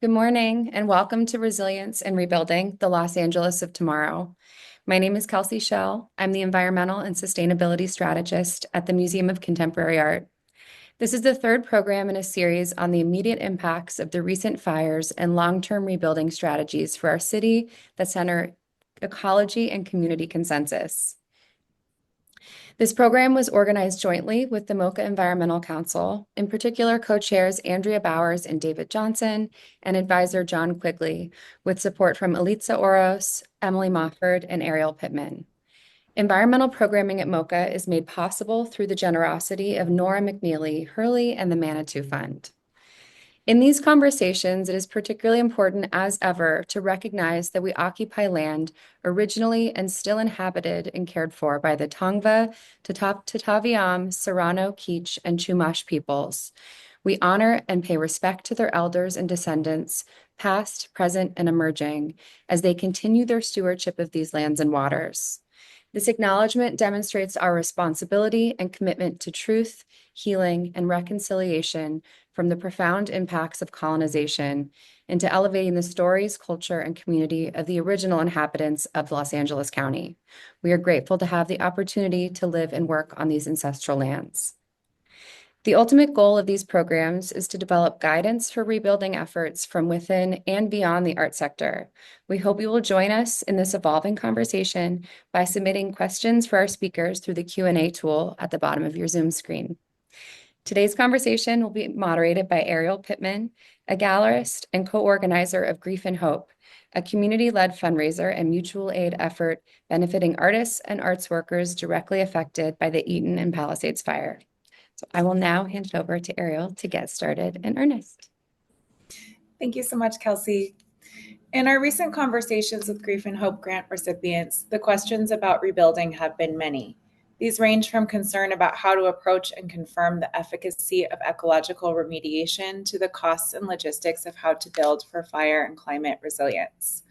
Good morning and welcome to Resilience and Rebuilding the Los Angeles of Tomorrow. My name is Kelsey Schell. I'm the Environmental and Sustainability Strategist at the Museum of Contemporary Art. This is the third program in a series on the immediate impacts of the recent fires and long-term rebuilding strategies for our city that center ecology and community consensus. This program was organized jointly with the MoCA Environmental Council, in particular co-chairs Andrea Bowers and David Johnson, and advisor John Quigley, with support from Elitza Oros, Emily Mofford, and Ariel Pittman. Environmental programming at MoCA is made possible through the generosity of Nora McNeely, Hurley, and the Manitou Fund. In these conversations, it is particularly important as ever to recognize that we occupy land originally and still inhabited and cared for by the Tongva, Tataviam, Serrano, Kizh, and Chumash peoples. We honor and pay respect to their elders and descendants, past, present, and emerging, as they continue their stewardship of these lands and waters. This acknowledgement demonstrates our responsibility and commitment to truth, healing, and reconciliation from the profound impacts of colonization into elevating the stories, culture, and community of the original inhabitants of Los Angeles County. We are grateful to have the opportunity to live and work on these ancestral lands. The ultimate goal of these programs is to develop guidance for rebuilding efforts from within and beyond the art sector. We hope you will join us in this evolving conversation by submitting questions for our speakers through the Q&A tool at the bottom of your Zoom screen. Today's conversation will be moderated by Ariel Pittman, a gallerist and co-organizer of Grief and Hope, a community-led fundraiser and mutual aid effort benefiting artists and arts workers directly affected by the Eaton and Palisades fire. So I will now hand it over to Ariel to get started in earnest. Thank you so much, Kelsey. In our recent conversations with Grief and Hope grant recipients, the questions about rebuilding have been many. These range from concern about how to approach and confirm the efficacy of ecological remediation to the costs and logistics of how to build for fire and climate resilience.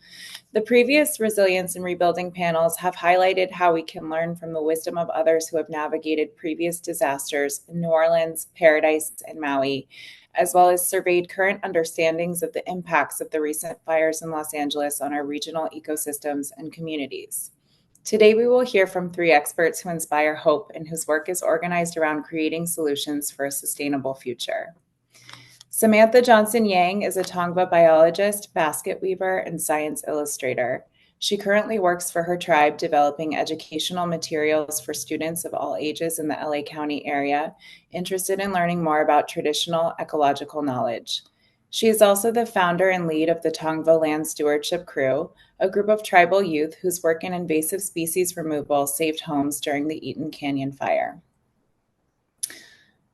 The previous resilience and rebuilding panels have highlighted how we can learn from the wisdom of others who have navigated previous disasters in New Orleans, Paradise, and Maui, as well as surveyed current understandings of the impacts of the recent fires in Los Angeles on our regional ecosystems and communities. Today, we will hear from three experts who inspire hope and whose work is organized around creating solutions for a sustainable future. Samantha Johnson Yang is a Tongva biologist, basket weaver, and science illustrator. She currently works for her tribe developing educational materials for students of all ages in the LA County area, interested in learning more about traditional ecological knowledge. She is also the founder and lead of the Tongva Land Stewardship Crew, a group of tribal youth whose work in invasive species removal saved homes during the Eaton Canyon fire.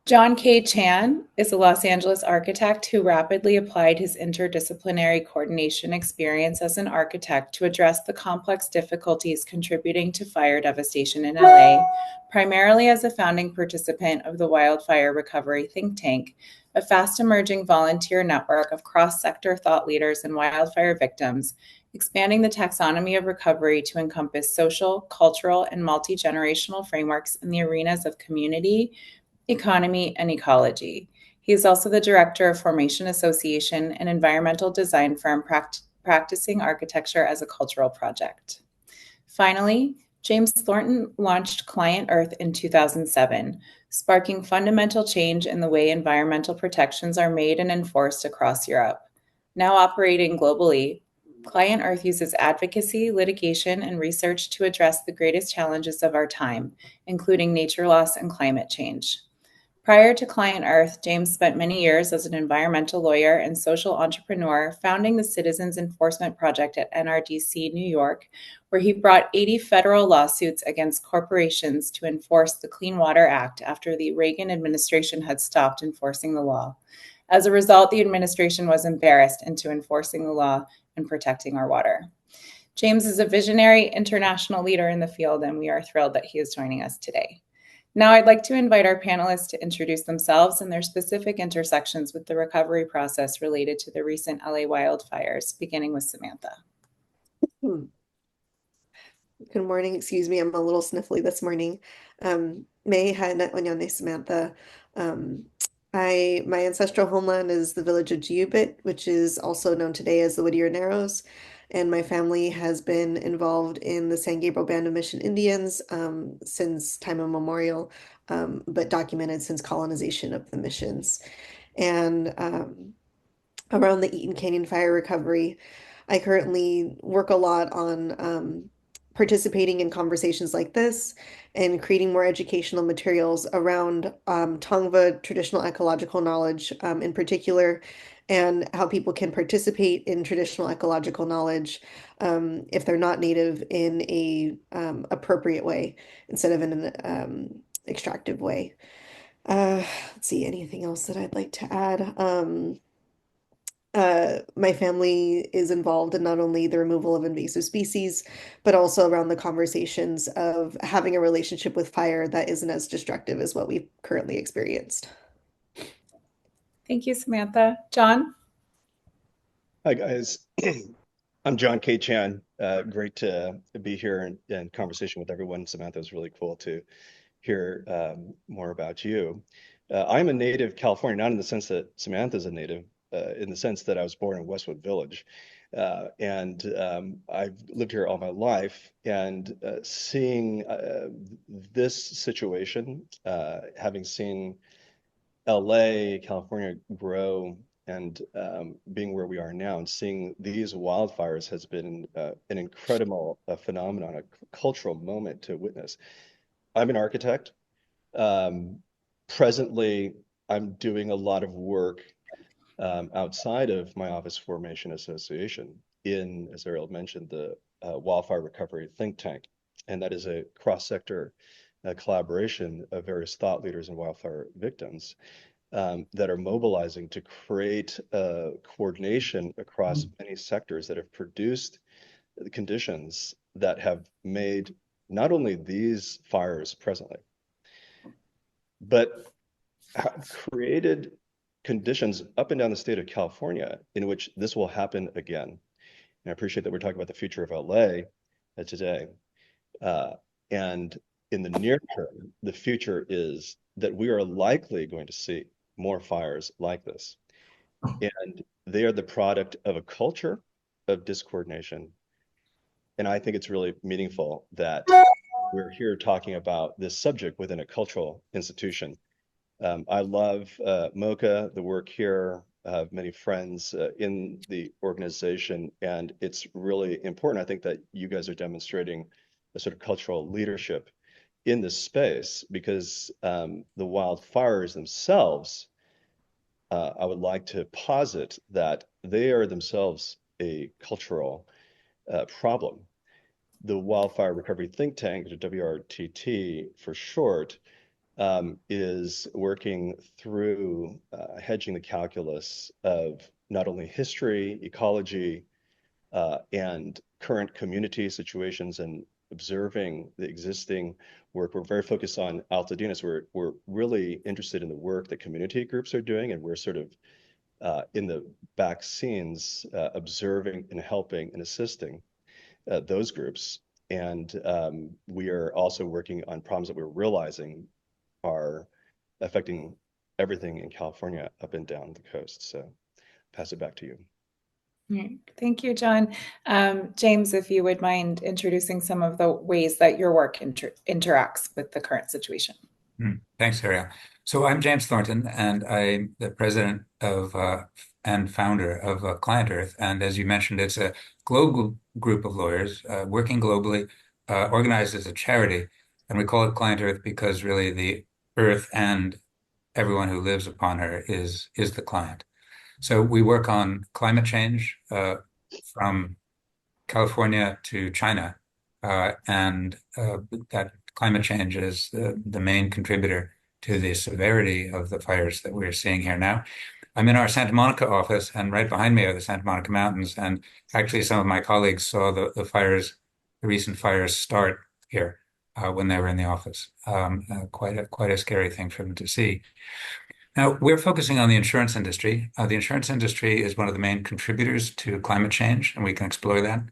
John K. Chan is a Los Angeles architect who rapidly applied his interdisciplinary coordination experience as an architect to address the complex difficulties contributing to fire devastation in LA, primarily as a founding participant of the Wildfire Recovery Think Tank, a fast-emerging volunteer network of cross-sector thought leaders and wildfire victims, expanding the taxonomy of recovery to encompass social, cultural, and multi-generational frameworks in the arenas of community, economy, and ecology. He is also the director of Formation Association, an environmental design firm practicing architecture as a cultural project. Finally, James Thornton launched ClientEarth in 2007, sparking fundamental change in the way environmental protections are made and enforced across Europe. Now operating globally, ClientEarth uses advocacy, litigation, and research to address the greatest challenges of our time, including nature loss and climate change. Prior to ClientEarth, James spent many years as an environmental lawyer and social entrepreneur, founding the Citizens Enforcement Project at NRDC, New York, where he brought 80 federal lawsuits against corporations to enforce the Clean Water Act after the Reagan administration had stopped enforcing the law. As a result, the administration was embarrassed into enforcing the law and protecting our water. James is a visionary international leader in the field, and we are thrilled that he is joining us today. Now I'd like to invite our panelists to introduce themselves and their specific intersections with the recovery process related to the recent LA wildfires, beginning with Samantha. Good morning. Excuse me, I'm a little sniffly this morning. Me Onyane Samantha. My ancestral homeland is the village of Jiubit, which is also known today as the Whittier Narrows. And my family has been involved in the San Gabriel Band of Mission Indians since time immemorial, but documented since colonization of the missions. And around the Eaton Canyon fire recovery, I currently work a lot on participating in conversations like this and creating more educational materials around Tongva traditional ecological knowledge in particular, and how people can participate in traditional ecological knowledge if they're not native in a appropriate way instead of in an extractive way. Let's see, anything else that I'd like to add? My family is involved in not only the removal of invasive species, but also around the conversations of having a relationship with fire that isn't as destructive as what we've currently experienced. Thank you, Samantha. John? Hi, guys. I'm John K. Chan. Great to be here in conversation with everyone. Samantha, it's really cool to hear more about you. I'm a native Californian, not in the sense that Samantha's a native, in the sense that I was born in Westwood Village. I've lived here all my life, and seeing this situation, having seen LA, California grow, and being where we are now and seeing these wildfires has been an incredible phenomenon, a cultural moment to witness. I'm an architect. Presently, I'm doing a lot of work outside of my office formation association in, as Ariel mentioned, the wildfire recovery think tank. And that is a cross-sector collaboration of various thought leaders and wildfire victims that are mobilizing to create coordination across many sectors that have produced the conditions that have made not only these fires presently, but have created conditions up and down the state of California in which this will happen again. And I appreciate that we're talking about the future of LA today. And in the near term, the future is that we are likely going to see more fires like this. And they are the product of a culture of discoordination. And I think it's really meaningful that we're here talking about this subject within a cultural institution. I love MoCA, the work here. I have many friends in the organization, and it's really important, I think, that you guys are demonstrating a sort of cultural leadership in this space, because the wildfires themselves, I would like to posit that they are themselves a cultural problem. The Wildfire Recovery Think Tank, the WRTT for short, is working through hedging the calculus of not only history, ecology, and current community situations and observing the existing work. We're very focused on Altadena. So we're really interested in the work that community groups are doing, and we're sort of in the back scenes observing and helping and assisting those groups. And we are also working on problems that we're realizing are affecting everything in California up and down the coast. So pass it back to you. Thank you, John. James, if you would mind introducing some of the ways that your work interacts with the current situation. Thanks, Ariel. So I'm James Thornton, and I'm the president of and founder of ClientEarth. And as you mentioned, it's a global group of lawyers working globally, organized as a charity. And we call it ClientEarth because really the earth and everyone who lives upon her is the client. So we work on climate change from California to China, and that climate change is the main contributor to the severity of the fires that we're seeing here now. I'm in our Santa Monica office, and right behind me are the Santa Monica Mountains. And actually, some of my colleagues saw the fires, the recent fires start here when they were in the office. Quite a scary thing for them to see. Now, we're focusing on the insurance industry. The insurance industry is one of the main contributors to climate change, and we can explore that.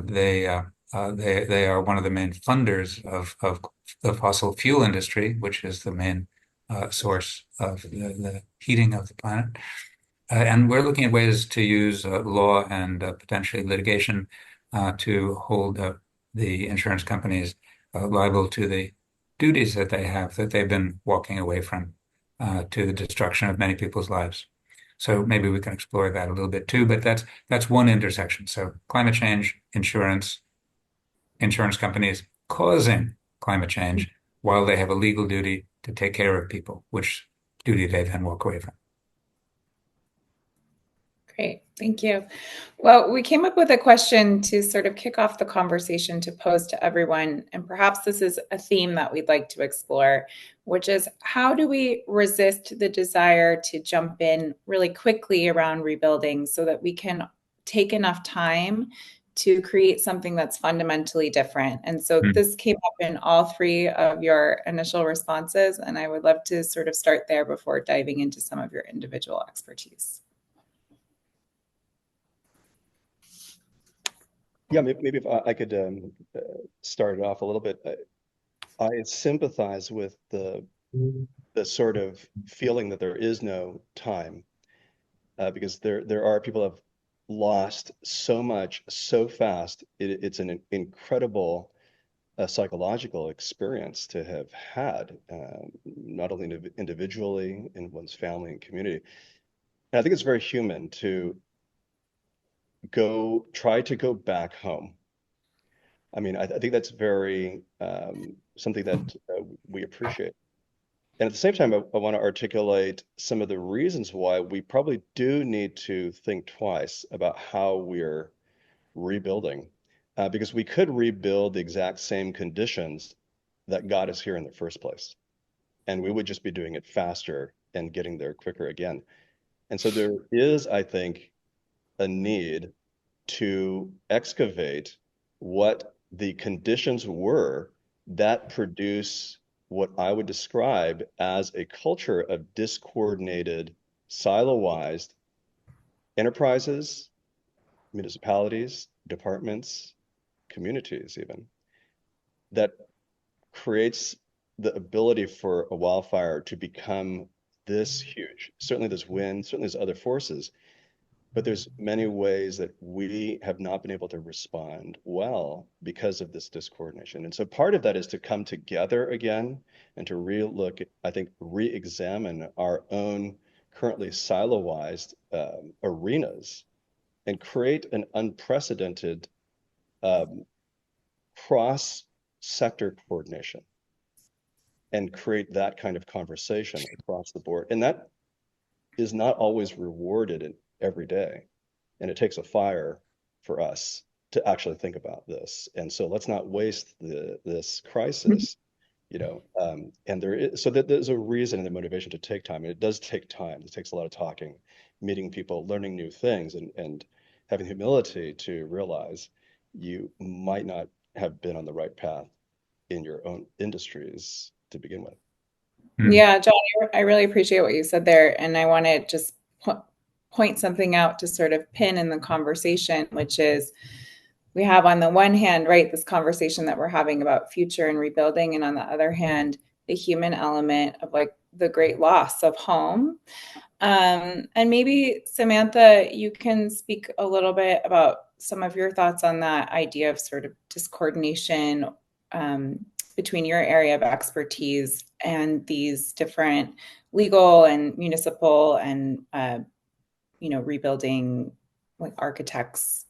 They are one of the main funders of the fossil fuel industry, which is the main source of the heating of the planet. And we're looking at ways to use law and potentially litigation to hold the insurance companies liable to the duties that they have, that they've been walking away from, to the destruction of many people's lives. So maybe we can explore that a little bit too, but that's one intersection. So climate change, insurance companies causing climate change while they have a legal duty to take care of people, which duty they then walk away from. Great, thank you. Well, we came up with a question to sort of kick off the conversation to pose to everyone, and perhaps this is a theme that we'd like to explore, which is how do we resist the desire to jump in really quickly around rebuilding so that we can take enough time to create something that's fundamentally different? And so this came up in all three of your initial responses, and I would love to sort of start there before diving into some of your individual expertise. Yeah, maybe if I could start it off a little bit. I sympathize with the sort of feeling that there is no time, because there are people who have lost so much so fast. It's an incredible psychological experience to have had, not only individually in one's family and community. And I think it's very human to try to go back home. I mean, I think that's very something that we appreciate. And at the same time, I want to articulate some of the reasons why we probably do need to think twice about how we're rebuilding, because we could rebuild the exact same conditions that got us here in the first place, and we would just be doing it faster and getting there quicker again. And so there is, I think, a need to excavate what the conditions were that produce what I would describe as a culture of discoordinated, silo-wise enterprises, municipalities, departments, communities even, that creates the ability for a wildfire to become this huge. Certainly there's wind, certainly there's other forces, but there's many ways that we have not been able to respond well because of this discoordination. And so part of that is to come together again and to re-look, I think, re-examine our own currently silo-wise arenas and create an unprecedented cross-sector coordination and create that kind of conversation across the board. And that is not always rewarded every day. And it takes a fire for us to actually think about this. And so let's not waste this crisis, and so that there's a reason and the motivation to take time. And it does take time. It takes a lot of talking, meeting people, learning new things, and having humility to realize you might not have been on the right path in your own industries to begin with. Yeah, John, I really appreciate what you said there. And I want to just point something out to sort of pin in the conversation, which is we have on the one hand, right, this conversation that we're having about future and rebuilding. And on the other hand, the human element of like the great loss of home. And maybe Samantha, you can speak a little bit about some of your thoughts on that idea of sort of discoordination between your area of expertise and these different legal and municipal and rebuilding, like architects,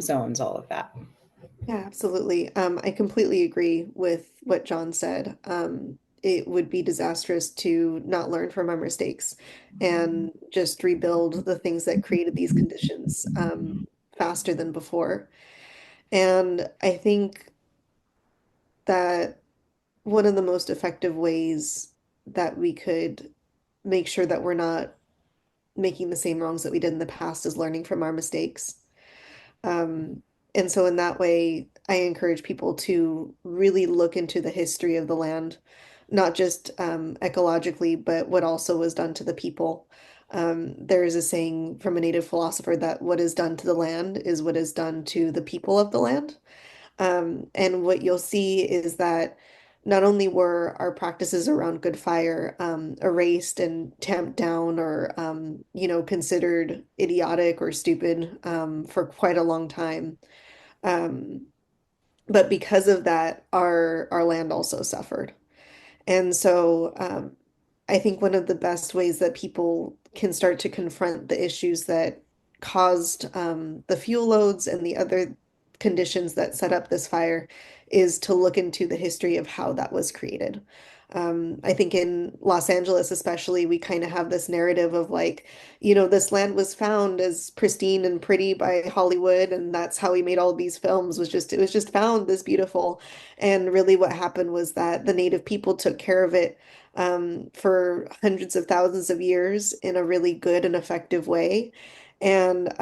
zones, all of that. Yeah, absolutely. I completely agree with what John said. It would be disastrous to not learn from our mistakes and just rebuild the things that created these conditions faster than before. And I think that one of the most effective ways that we could make sure that we're not making the same wrongs that we did in the past is learning from our mistakes. And so in that way, I encourage people to really look into the history of the land, not just ecologically, but what also was done to the people. There is a saying from a native philosopher that what is done to the land is what is done to the people of the land. And what you'll see is that not only were our practices around good fire erased and tamped down or considered idiotic or stupid for quite a long time, um, but because of that, our land also suffered. And so I think one of the best ways that people can start to confront the issues that caused the fuel loads and the other conditions that set up this fire is to look into the history of how that was created. I think in Los Angeles, especially, we kind of have this narrative of like, this land was found as pristine and pretty by Hollywood, and that's how we made all these films, it was just found this beautiful. And really what happened was that the native people took care of it for hundreds of thousands of years in a really good and effective way. And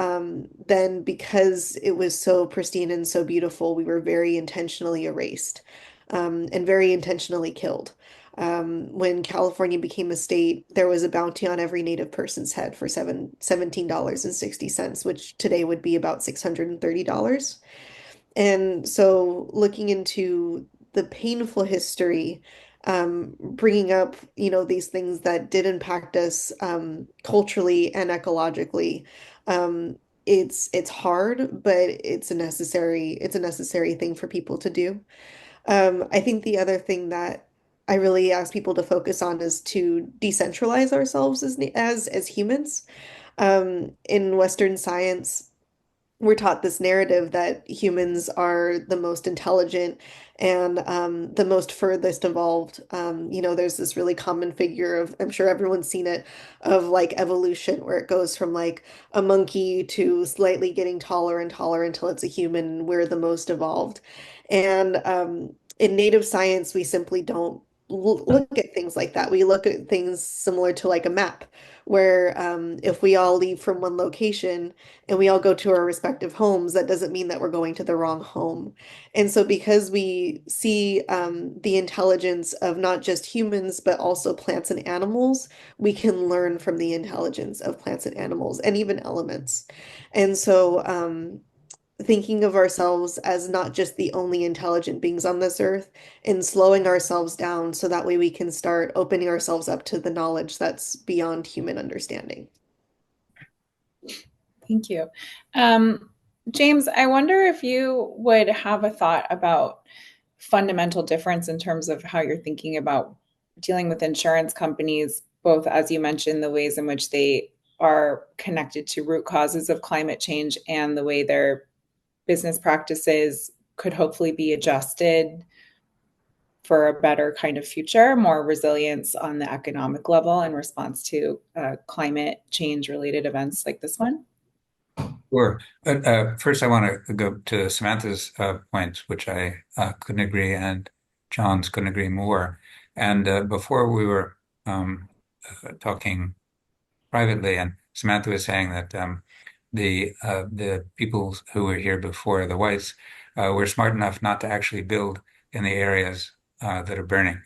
then because it was so pristine and so beautiful, we were very intentionally erased and very intentionally killed. When California became a state, there was a bounty on every native person's head for $17.60, which today would be about $630. And so looking into the painful history, bringing up, these things that did impact us culturally and ecologically, it's hard, but it's a necessary thing for people to do. I think the other thing that I really ask people to focus on is to decentralize ourselves as humans. In Western science, we're taught this narrative that humans are the most intelligent and the most furthest evolved. There's this really common figure of, I'm sure everyone's seen it, of like evolution, where it goes from like a monkey to slightly getting taller and taller until it's a human, and we're the most evolved. And in native science, we simply don't look at things like that. We look at things similar to like a map, where if we all leave from one location, and we all go to our respective homes, that doesn't mean that we're going to the wrong home. And so, because we see the intelligence of not just humans, but also plants and animals, we can learn from the intelligence of plants and animals and even elements. And so, thinking of ourselves as not just the only intelligent beings on this earth and slowing ourselves down so that way we can start opening ourselves up to the knowledge that's beyond human understanding. Thank you. James, I wonder if you would have a thought about fundamental difference in terms of how you're thinking about dealing with insurance companies, both as you mentioned, the ways in which they are connected to root causes of climate change and the way their business practices could hopefully be adjusted for a better kind of future, more resilience on the economic level in response to climate change related events like this one? Sure. But first, I want to go to Samantha's point, which I couldn't agree, and John's couldn't agree more. And before we were talking privately, and Samantha was saying that the people who were here before, the whites, were smart enough not to actually build in the areas that are burning.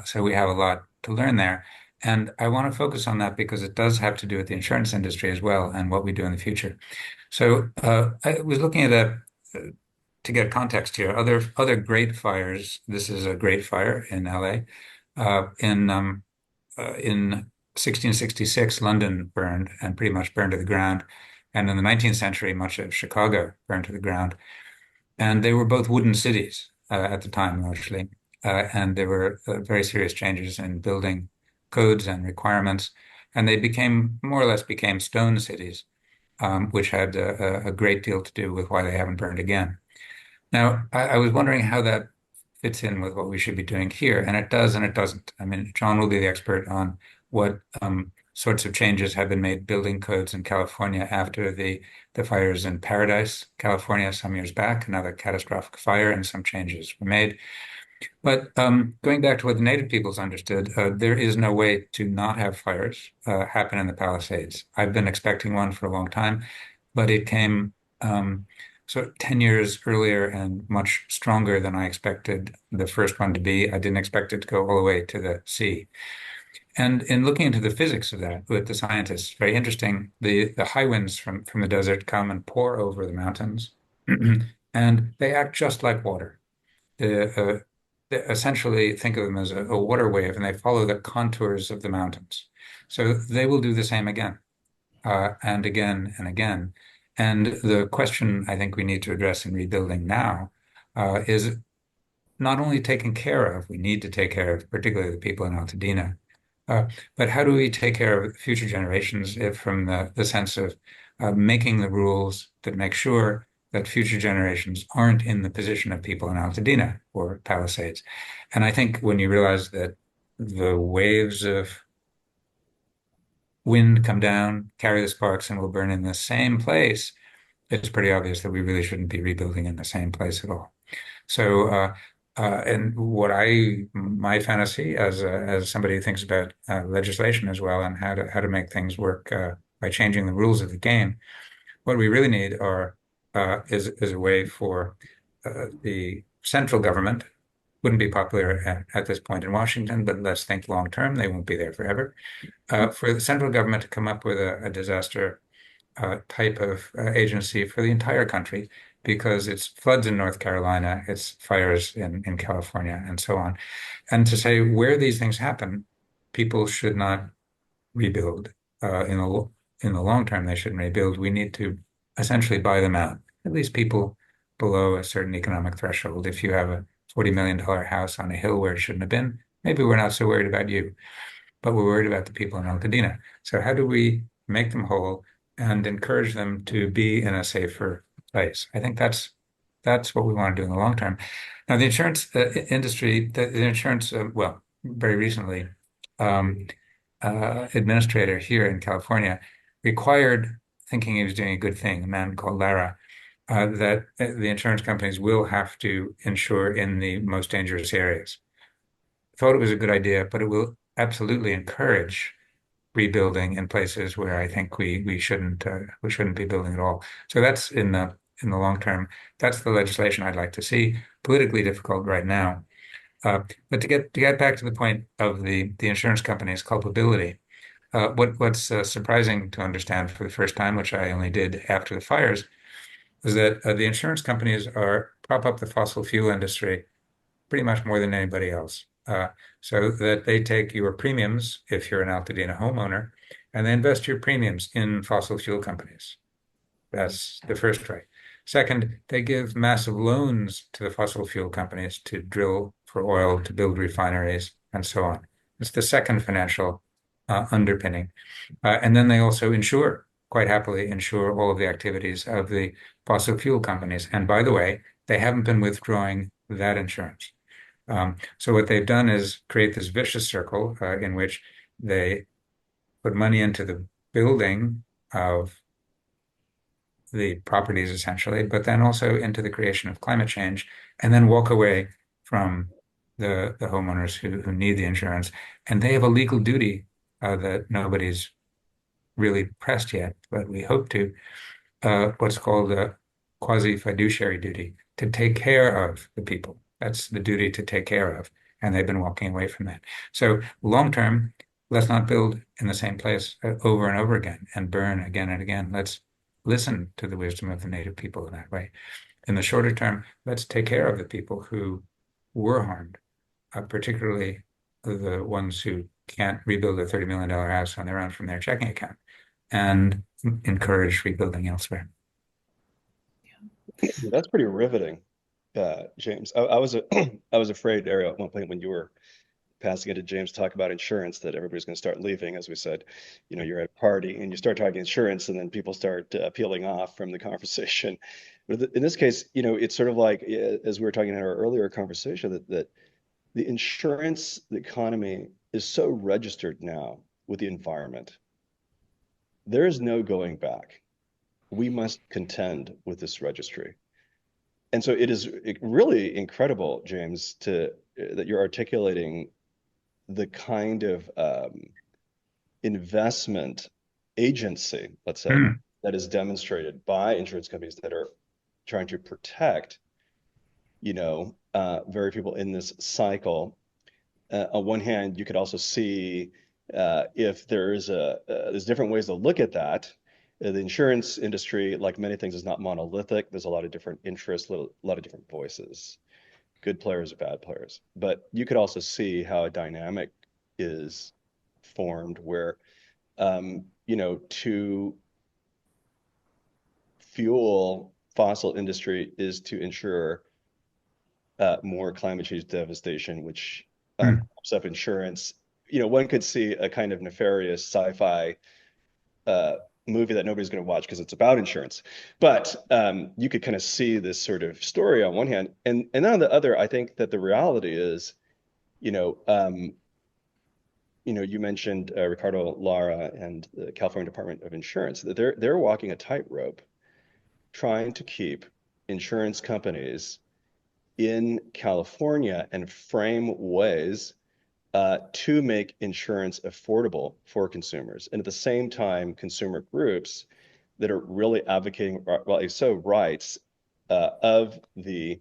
So we have a lot to learn there. And I want to focus on that because it does have to do with the insurance industry as well and what we do in the future. So I was looking at to get context here, other great fires. This is a great fire in LA. In 1666, London burned and pretty much burned to the ground. And in the 19th century, much of Chicago burned to the ground. And they were both wooden cities at the time, largely. And there were very serious changes in building codes and requirements. And they more or less became stone cities, which had a great deal to do with why they haven't burned again. Now, I was wondering how that fits in with what we should be doing here. And it does and it doesn't. I mean, John will be the expert on what sorts of changes have been made building codes in California after the fires in Paradise, California, some years back, another catastrophic fire, and some changes were made. But going back to what the native peoples understood, there is no way to not have fires happen in the Palisades. I've been expecting one for a long time, but it came sort of 10 years earlier and much stronger than I expected the first one to be. I didn't expect it to go all the way to the sea. And in looking into the physics of that with the scientists, very interesting, the high winds from the desert come and pour over the mountains, and they act just like water. The essentially think of them as a water wave, and they follow the contours of the mountains. So they will do the same again, and again and again. And the question I think we need to address in rebuilding now is not only taking care of, we need to take care of, particularly the people in Altadena, but how do we take care of future generations if from the sense of making the rules that make sure that future generations aren't in the position of people in Altadena or Palisades. And I think when you realize that the waves of wind come down, carry the sparks, and will burn in the same place, it's pretty obvious that we really shouldn't be rebuilding in the same place at all. So, and my fantasy as somebody who thinks about legislation as well and how to make things work by changing the rules of the game, what we really need is a way for the central government. Wouldn't be popular at this point in Washington, but let's think long term. They won't be there forever. For the central government to come up with a disaster type of agency for the entire country, because it's floods in North Carolina, it's fires in California, and so on. And to say where these things happen, people should not rebuild. In the long term, they shouldn't rebuild. We need to essentially buy them out, at least people below a certain economic threshold. If you have a $40 million house on a hill where it shouldn't have been, maybe we're not so worried about you, but we're worried about the people in Altadena. So how do we make them whole and encourage them to be in a safer place? I think that's what we want to do in the long term. Now, the insurance industry, the insurance, well, very recently, administrator here in California required, thinking he was doing a good thing, a man called Lara, that the insurance companies will have to insure in the most dangerous areas. Thought it was a good idea, but it will absolutely encourage rebuilding in places where I think we shouldn't be building at all. So that's in the long term. That's the legislation I'd like to see. Politically difficult right now, but to get back to the point of the insurance company's culpability, what's surprising to understand for the first time, which I only did after the fires, is that the insurance companies prop up the fossil fuel industry pretty much more than anybody else. So that they take your premiums, if you're an Altadena homeowner, and they invest your premiums in fossil fuel companies. That's the first right. Second, they give massive loans to the fossil fuel companies to drill for oil, to build refineries, and so on. It's the second financial underpinning. And then they also quite happily insure all of the activities of the fossil fuel companies. And by the way, they haven't been withdrawing that insurance. So what they've done is create this vicious circle in which they put money into the building of the properties essentially, but then also into the creation of climate change, and then walk away from the homeowners who need the insurance. And they have a legal duty that nobody's really pressed yet, but we hope to, what's called a quasi-fiduciary duty, to take care of the people. That's the duty to take care of. And they've been walking away from that. So long term, let's not build in the same place over and over again and burn again and again. Let's listen to the wisdom of the native people in that way. In the shorter term, let's take care of the people who were harmed, particularly the ones who can't rebuild a $30 million house on their own from their checking account, and encourage rebuilding elsewhere. That's pretty riveting, James. I was I was afraid, Ariel, at one point when you were passing it to James, talk about insurance, that everybody's going to start leaving. As we said, you're at a party and you start talking insurance, and then people start peeling off from the conversation. But in this case, it's sort of like, as we were talking in our earlier conversation, that the insurance, the economy is so registered now with the environment. There is no going back. We must contend with this registry. And so it is really incredible, James, that you're articulating the kind of investment agency, let's say, that is demonstrated by insurance companies that are trying to protect, very people in this cycle. On one hand, you could also see if there's different ways to look at that. The insurance industry, like many things, is not monolithic. There's a lot of different interests, a lot of different voices. good players or bad players. But you could also see how a dynamic is formed where, to fuel fossil industry is to ensure more climate change devastation, which Hmm. props up insurance. One could see a kind of nefarious sci-fi uh, movie that nobody's going to watch because it's about insurance. But you could kind of see this sort of story on one hand, and on the other, I think that the reality is, you know, um, you mentioned Ricardo Lara and the California Department of Insurance. That they're walking a tightrope, trying to keep insurance companies in California and frame ways to make insurance affordable for consumers. And at the same time, consumer groups that are really advocating, well, so rights of the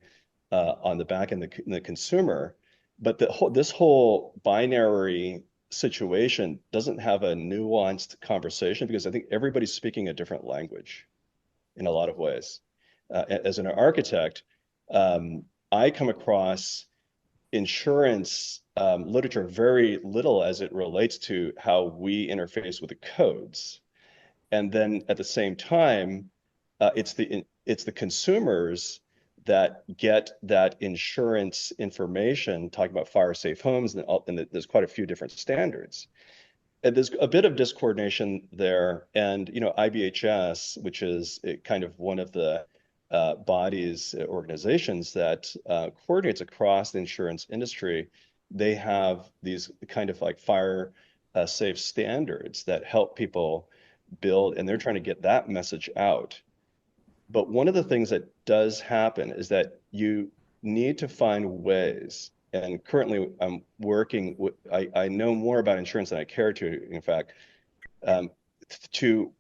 on the back end, the consumer. But this whole binary situation doesn't have a nuanced conversation because I think everybody's speaking a different language in a lot of ways. As an architect, I come across insurance literature very little as it relates to how we interface with the codes. And then at the same time, it's the consumers that get that insurance information, talking about fire safe homes, and there's quite a few different standards. And there's a bit of discoordination there. And IBHS, which is kind of one of the bodies, organizations that coordinates across the insurance industry, they have these kind of like fire safe standards that help people build, and they're trying to get that message out. But one of the things that does happen is that you need to find ways. And currently, I'm working with, I know more about insurance than I care to, in fact, um, to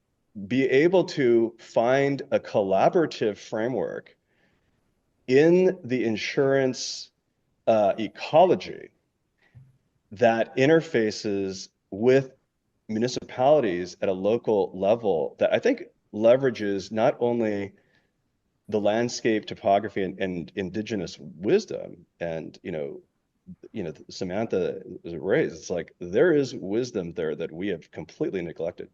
be able to find a collaborative framework in the insurance ecology that interfaces with municipalities at a local level that I think leverages not only the landscape topography and indigenous wisdom and Samantha was raised, it's like there is wisdom there that we have completely neglected,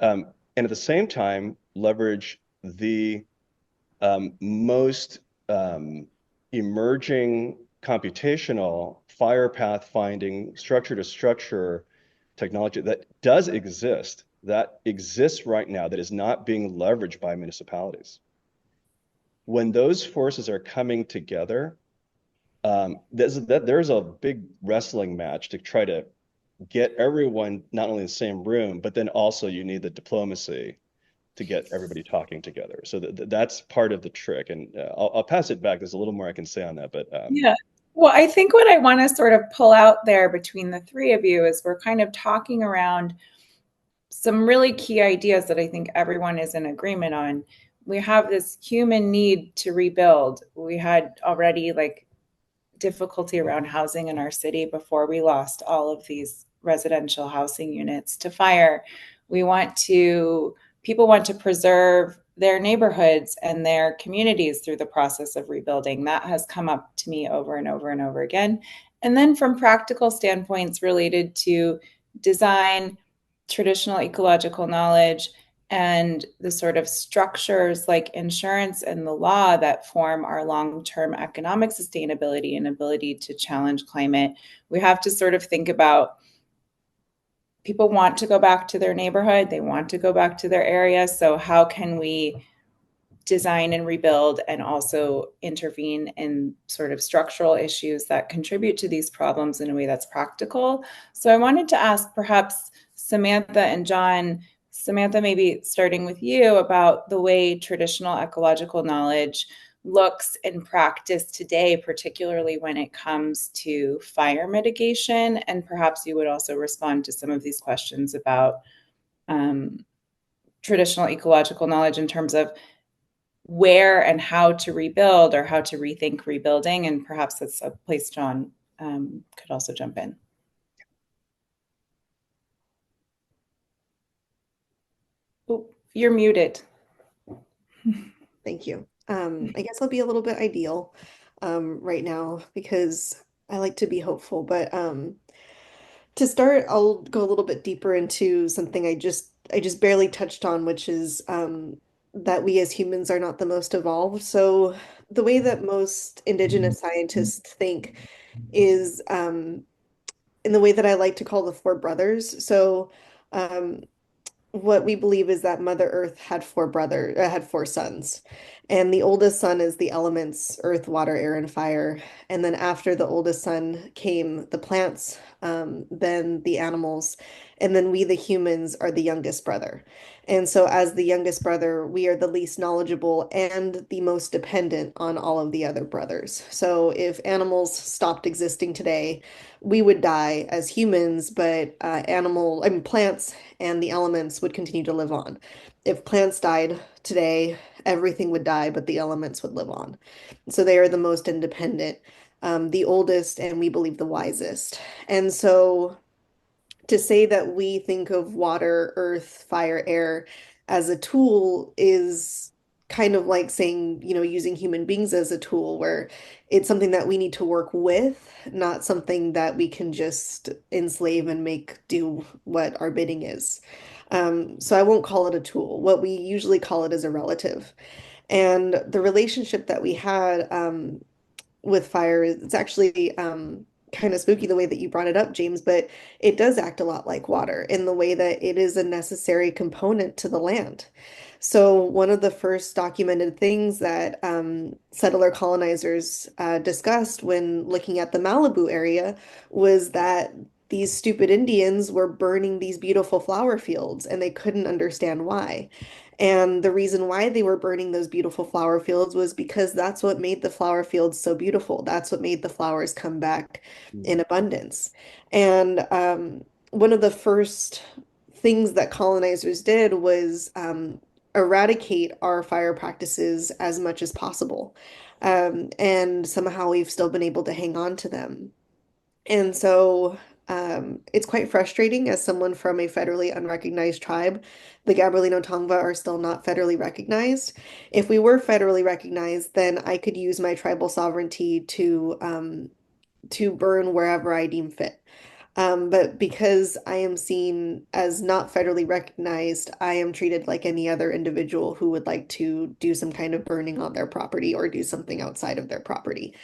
and at the same time leverage the most emerging computational fire path finding structure to structure technology that exists right now, that is not being leveraged by municipalities. When those forces are coming together, there's a big wrestling match to try to get everyone not only in the same room, but then also you need the diplomacy to get everybody talking together. So that's part of the trick. And I'll pass it back. There's a little more I can say on that, but Yeah. Well, I think what I want to sort of pull out there between the three of you is we're kind of talking around some really key ideas that I think everyone is in agreement on. We have this human need to rebuild. We had already like difficulty around housing in our city before we lost all of these residential housing units to fire. People want to preserve their neighborhoods and their communities through the process of rebuilding. That has come up to me over and over and over again. And then from practical standpoints related to design, traditional ecological knowledge, and the sort of structures like insurance and the law that form our long-term economic sustainability and ability to challenge climate, we have to sort of think about people want to go back to their neighborhood, they want to go back to their area. So how can we design and rebuild and also intervene in sort of structural issues that contribute to these problems in a way that's practical? So I wanted to ask perhaps Samantha and John, Samantha, maybe starting with you, about the way traditional ecological knowledge looks in practice today, particularly when it comes to fire mitigation. And perhaps you would also respond to some of these questions about traditional ecological knowledge in terms of where and how to rebuild or how to rethink rebuilding. And perhaps that's a place John could also jump in. Oh, you're muted. Thank you. I guess I'll be a little bit ideal. right now because I like to be hopeful. But to start, I'll go a little bit deeper into something I just barely touched on, which is that we as humans are not the most evolved. So the way that most indigenous scientists think is in the way that I like to call the four brothers. So um, what we believe is that Mother Earth had four sons, and the oldest son is the elements, earth, water, air, and fire. And then after the oldest son came the plants, then the animals, and then we, the humans, are the youngest brother. And so, as the youngest brother, we are the least knowledgeable and the most dependent on all of the other brothers. So, if animals stopped existing today, we would die as humans, but I mean, plants and the elements would continue to live on. If plants died today, everything would die, but the elements would live on. So they are the most independent, the oldest, and we believe the wisest. And so to say that we think of water, earth, fire, air as a tool is kind of like saying, using human beings as a tool, where it's something that we need to work with, not something that we can just enslave and make do what our bidding is. So I won't call it a tool. What we usually call it is a relative. And the relationship that we had with fire, it's actually kind of spooky the way that you brought it up, James, but it does act a lot like water in the way that it is a necessary component to the land. So one of the first documented things that settler colonizers discussed when looking at the Malibu area was that these stupid Indians were burning these beautiful flower fields and they couldn't understand why. And the reason why they were burning those beautiful flower fields was because that's what made the flower fields so beautiful. That's what made the flowers come back in abundance. And one of the first things that colonizers did was eradicate our fire practices as much as possible. And somehow we've still been able to hang on to them. And so it's quite frustrating as someone from a federally unrecognized tribe. The Gabrielino Tongva are still not federally recognized. If we were federally recognized, then I could use my tribal sovereignty to burn wherever I deem fit. But because I am seen as not federally recognized, I am treated like any other individual who would like to do some kind of burning on their property or do something outside of their property.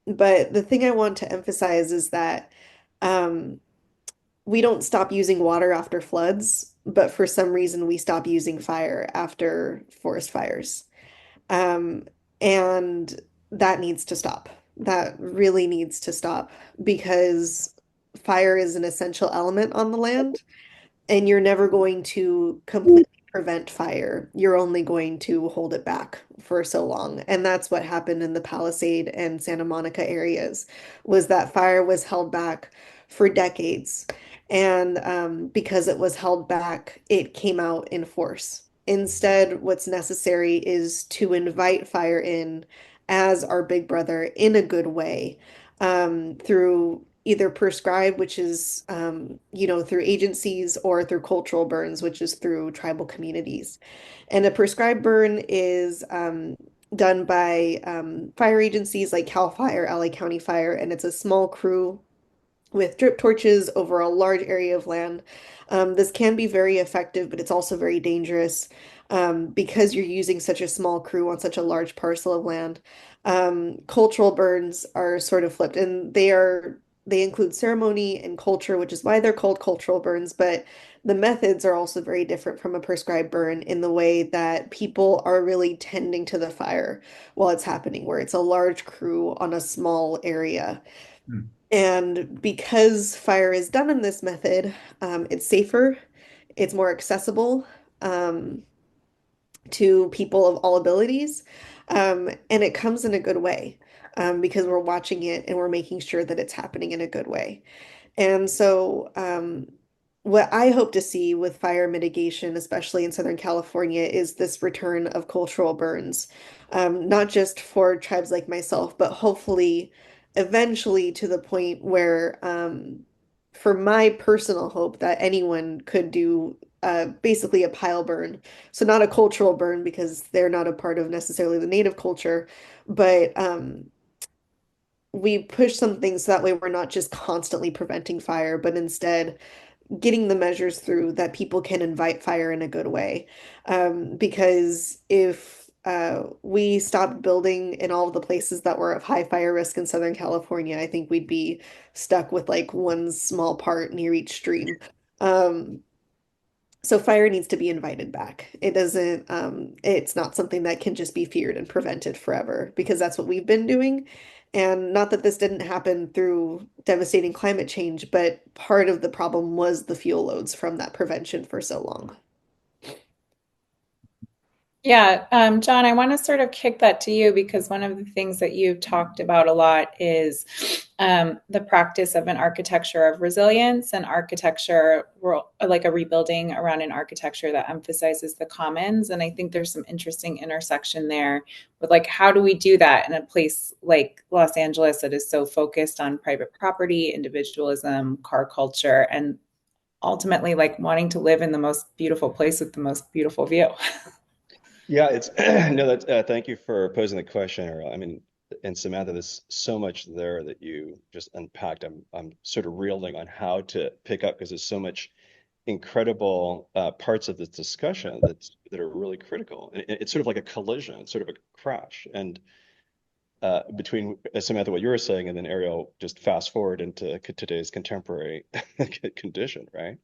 But the thing I want to emphasize is that um, we don't stop using water after floods, but for some reason we stop using fire after forest fires. Um, and that needs to stop. That really needs to stop because fire is an essential element on the land. And you're never going to completely prevent fire. You're only going to hold it back for so long. And that's what happened in the Palisade and Santa Monica areas, was that fire was held back for decades. And because it was held back, it came out in force. Instead, what's necessary is to invite fire in as our big brother in a good way, through either prescribed, which is, through agencies, or through cultural burns, which is through tribal communities. And a prescribed burn is done by fire agencies like CAL FIRE, LA County Fire, and it's a small crew with drip torches over a large area of land. This can be very effective, but it's also very dangerous because you're using such a small crew on such a large parcel of land. Cultural burns are sort of flipped, and they include ceremony and culture, which is why they're called cultural burns, but the methods are also very different from a prescribed burn in the way that people are really tending to the fire while it's happening, where it's a large crew on a small area. Hmm. And because fire is done in this method, it's safer, it's more accessible to people of all abilities, and it comes in a good way because we're watching it and we're making sure that it's happening in a good way. And so, what I hope to see with fire mitigation, especially in Southern California, is this return of cultural burns, not just for tribes like myself, but hopefully eventually to the point where, for my personal hope, that anyone could do basically a pile burn. So, not a cultural burn because they're not a part of necessarily the native culture, but we push some things so that way we're not just constantly preventing fire, but instead getting the measures through that people can invite fire in a good way. Because if we stopped building in all of the places that were of high fire risk in Southern California, I think we'd be stuck with like one small part near each stream. Um, so fire needs to be invited back. It doesn't, it's not something that can just be feared and prevented forever because that's what we've been doing. And not that this didn't happen through devastating climate change, but part of the problem was the fuel loads from that prevention for so long. Yeah, John, I want to sort of kick that to you because one of the things that you've talked about a lot is the practice of an architecture of resilience and architecture, like a rebuilding around an architecture that emphasizes the commons. And I think there's some interesting intersection there with like, how do we do that in a place like Los Angeles that is so focused on private property, individualism, car culture, and ultimately like wanting to live in the most beautiful place with the most beautiful view. Yeah, it's no, that's thank you for posing the question, Ariel. I mean, and Samantha, there's so much there that you just unpacked. I'm sort of reeling on how to pick up because there's so much incredible parts of this discussion that are really critical. And it's sort of like a collision, it's sort of a crash. And between Samantha, what you were saying, and then Ariel, just fast forward into today's contemporary condition, right?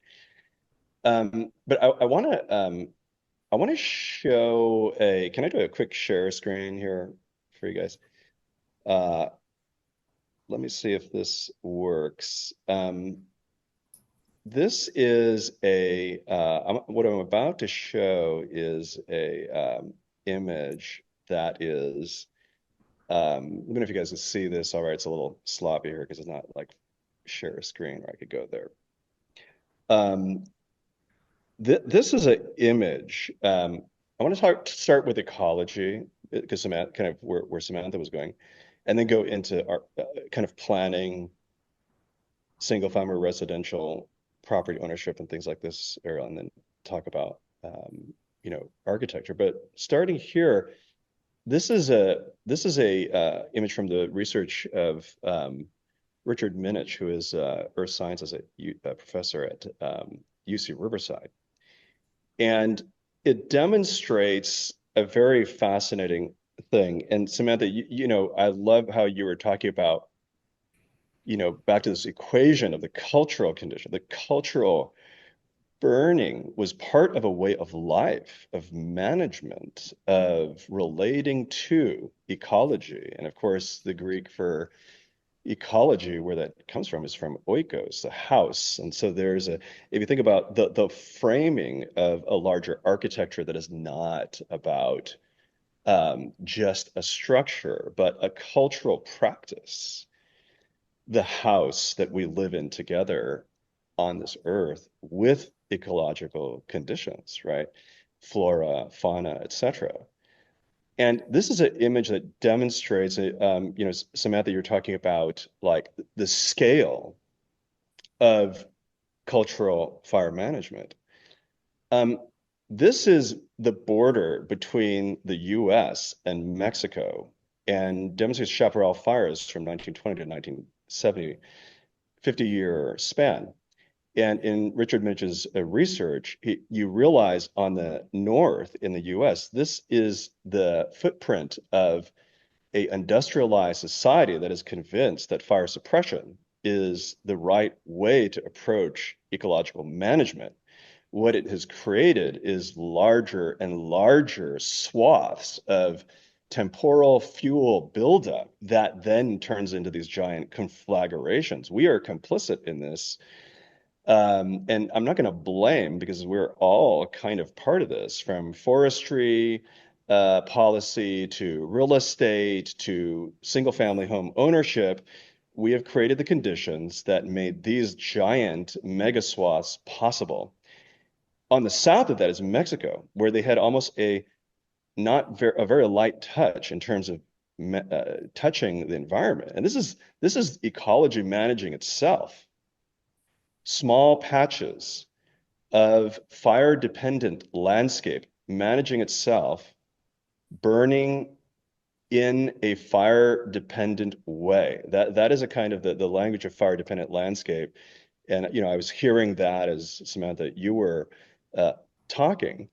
But I want to show a, can I do a quick share screen here for you guys? Uh, Let me see if this works. This is what I'm about to show is a image that is, let me know if you guys can see this. All right, it's a little sloppy here because it's not like share a screen, or I could go there. Um, this is an image. I want to start with ecology because Samantha, kind of where Samantha was going, and then go into our kind of planning, single family residential property ownership and things like this, Ariel, and then talk about architecture. But starting here, this is a image from the research of Richard Minich, who is earth sciences a professor at UC Riverside. And it demonstrates a very fascinating thing. And Samantha, I love how you were talking about, back to this equation of the cultural condition. The cultural burning was part of a way of life, of management, of relating to ecology. And of course, the Greek for ecology, where that comes from, is from oikos, the house. And so if you think about the framing of a larger architecture that is not about just a structure, but a cultural practice, the house that we live in together on this earth with ecological conditions, right? Flora, fauna, etc. And this is an image that demonstrates, Samantha, you're talking about like the scale of cultural fire management. Um, this is the border between the US and Mexico and demonstrates chaparral fires from 1920 to 1970, 50-year span. And in Richard Minch's research, you realize on the north in the US, this is the footprint of a industrialized society that is convinced that fire suppression is the right way to approach ecological management. What it has created is larger and larger swaths of temporal fuel buildup that then turns into these giant conflagrations. We are complicit in this. And I'm not going to blame because we're all kind of part of this, from forestry policy to real estate to single family home ownership. We have created the conditions that made these giant mega swaths possible. On the south of that is Mexico, where they had almost a very light touch in terms of touching the environment. And this is ecology managing itself. Small patches of fire-dependent landscape managing itself, burning in a fire-dependent way. That is a kind of the language of fire-dependent landscape. And I was hearing that as Samantha, you were talking,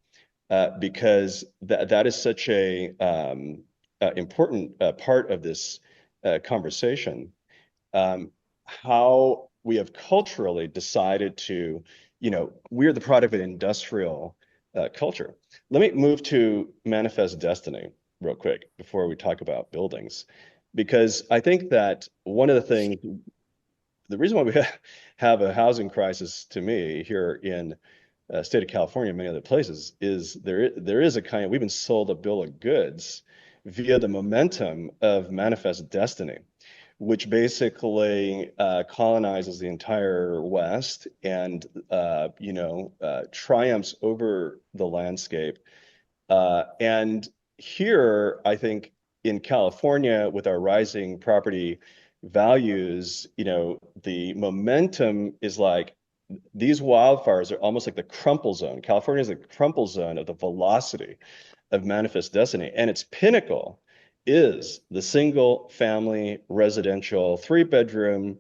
because that is such a important part of this conversation. How we have culturally decided to, we're the product of an industrial culture. Let me move to manifest destiny real quick before we talk about buildings, because I think that one of the things, the reason why we have a housing crisis to me here in state of California and many other places is there is a kind of, we've been sold a bill of goods via the momentum of manifest destiny, which basically colonizes the entire West and triumphs over the landscape. And here, I think in California, with our rising property values, the momentum is like these wildfires are almost like the crumple zone. California is the crumple zone of the velocity of manifest destiny. And its pinnacle is the single family residential 3-bedroom,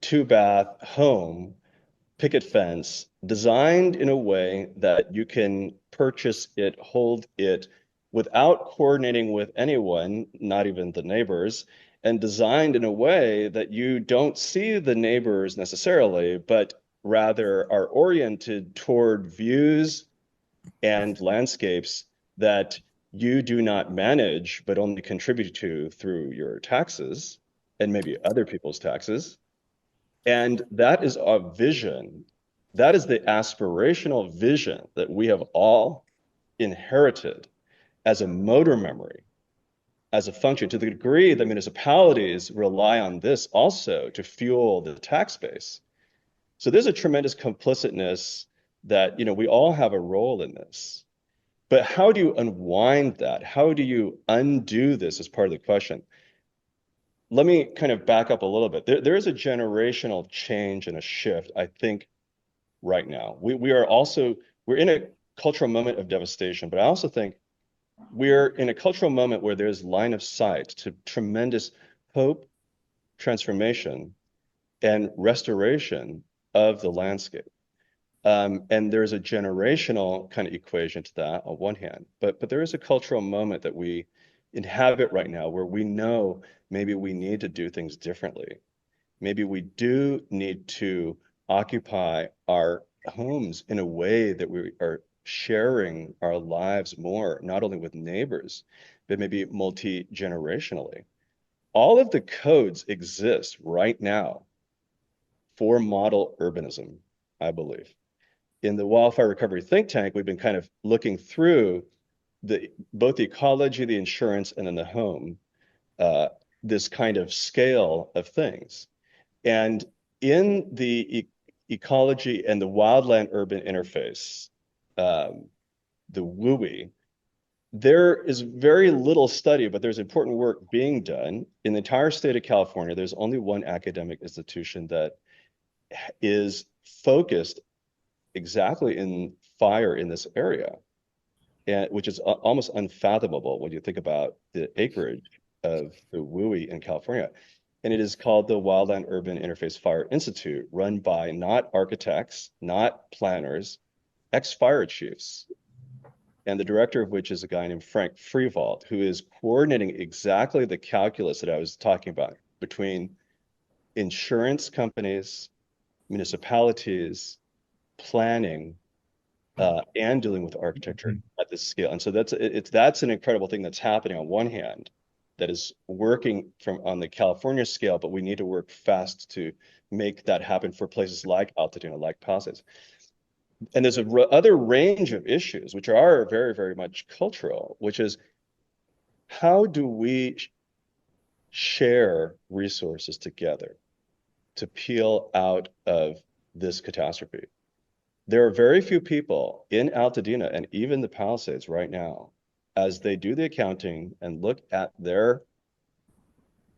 2-bath home, picket fence, designed in a way that you can purchase it, hold it without coordinating with anyone, not even the neighbors, and designed in a way that you don't see the neighbors necessarily, but rather are oriented toward views and landscapes that you do not manage, but only contribute to through your taxes and maybe other people's taxes. And that is our vision. That is the aspirational vision that we have all inherited as a motor memory, as a function, to the degree that municipalities rely on this also to fuel the tax base. So there's a tremendous complicitness that, we all have a role in this. But how do you unwind that? How do you undo this as part of the question? Let me kind of back up a little bit. There is a generational change and a shift, I think, right now. We're in a cultural moment of devastation, but I also think we're in a cultural moment where there's line of sight to tremendous hope, transformation, and restoration of the landscape. And there's a generational kind of equation to that on one hand, but there is a cultural moment that we inhabit right now where we know maybe we need to do things differently. Maybe we do need to occupy our homes in a way that we are sharing our lives more, not only with neighbors, but maybe multi-generationally. All of the codes exist right now for model urbanism, I believe. In the wildfire recovery think tank, we've been kind of looking through both the ecology, the insurance, and then the home, this kind of scale of things. And in the ecology and the wildland urban interface, the WUI, there is very little study, but there's important work being done. In the entire state of California, there's only one academic institution that is focused exactly in fire in this area, and which is almost unfathomable when you think about the acreage of the WUI in California. And it is called the Wildland Urban Interface Fire Institute, run by not architects, not planners, ex-fire chiefs. And the director of which is a guy named Frank Freevault, who is coordinating exactly the calculus that I was talking about between insurance companies, municipalities, planning, and dealing with architecture at this scale. And so that's an incredible thing that's happening on one hand, that is working on the California scale, but we need to work fast to make that happen for places like Altadena, like Palisades. And there's other range of issues, which are very, very much cultural, which is how do we share resources together to peel out of this catastrophe? There are very few people in Altadena and even the Palisades right now, as they do the accounting and look at their